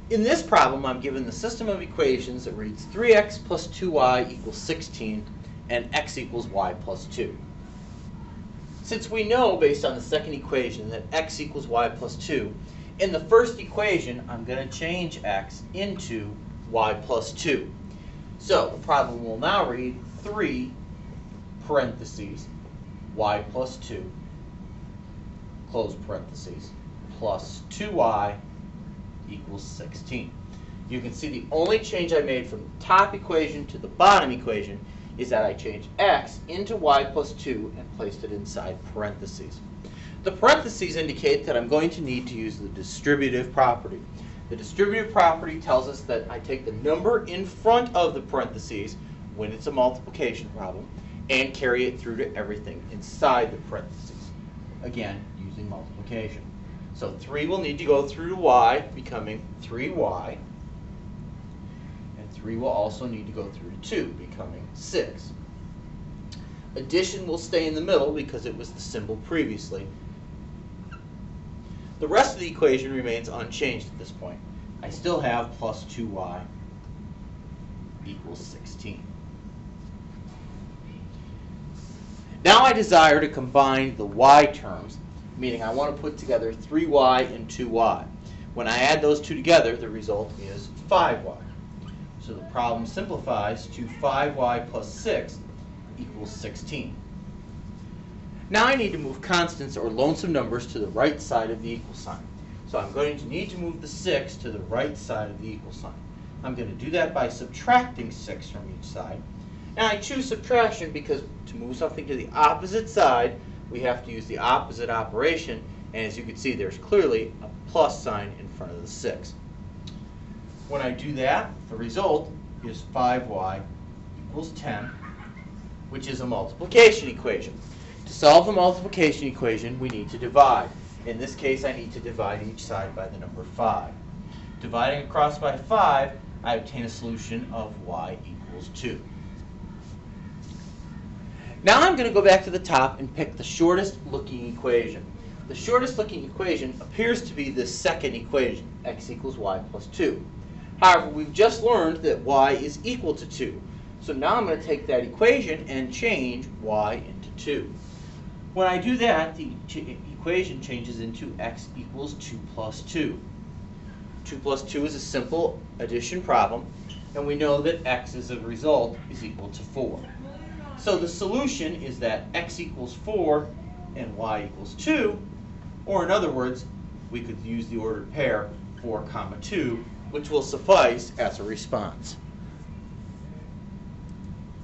In this problem, I'm given the system of equations that reads 3x plus 2y equals 16 and x equals y plus 2. Since we know, based on the second equation, that x equals y plus 2, in the first equation, I'm going to change x into y plus 2. So the problem will now read 3 parentheses y plus 2, close parentheses, plus 2y equals 16. You can see the only change I made from the top equation to the bottom equation is that I changed x into y plus 2 and placed it inside parentheses. The parentheses indicate that I'm going to need to use the distributive property. The distributive property tells us that I take the number in front of the parentheses when it's a multiplication problem and carry it through to everything inside the parentheses, again using multiplication. So 3 will need to go through to y, becoming 3y. And 3 will also need to go through to 2, becoming 6. Addition will stay in the middle because it was the symbol previously. The rest of the equation remains unchanged at this point. I still have plus 2y equals 16. Now I desire to combine the y terms, meaning I want to put together 3y and 2y. When I add those two together, the result is 5y. So the problem simplifies to 5y plus 6 equals 16. Now I need to move constants or lonesome numbers to the right side of the equal sign. So I'm going to need to move the 6 to the right side of the equal sign. I'm going to do that by subtracting 6 from each side. And I choose subtraction because to move something to the opposite side, we have to use the opposite operation, and as you can see, there's clearly a plus sign in front of the 6. When I do that, the result is 5y equals 10, which is a multiplication equation. To solve the multiplication equation, we need to divide. In this case, I need to divide each side by the number 5. Dividing across by 5, I obtain a solution of y equals 2. Now I'm going to go back to the top and pick the shortest looking equation. The shortest looking equation appears to be this second equation, x equals y plus 2. However, we've just learned that y is equal to 2. So now I'm going to take that equation and change y into 2. When I do that, the equation changes into x equals 2 plus 2. 2 plus 2 is a simple addition problem, and we know that x as a result is equal to 4. So the solution is that x equals 4 and y equals 2, or in other words, we could use the ordered pair 4, 2, which will suffice as a response.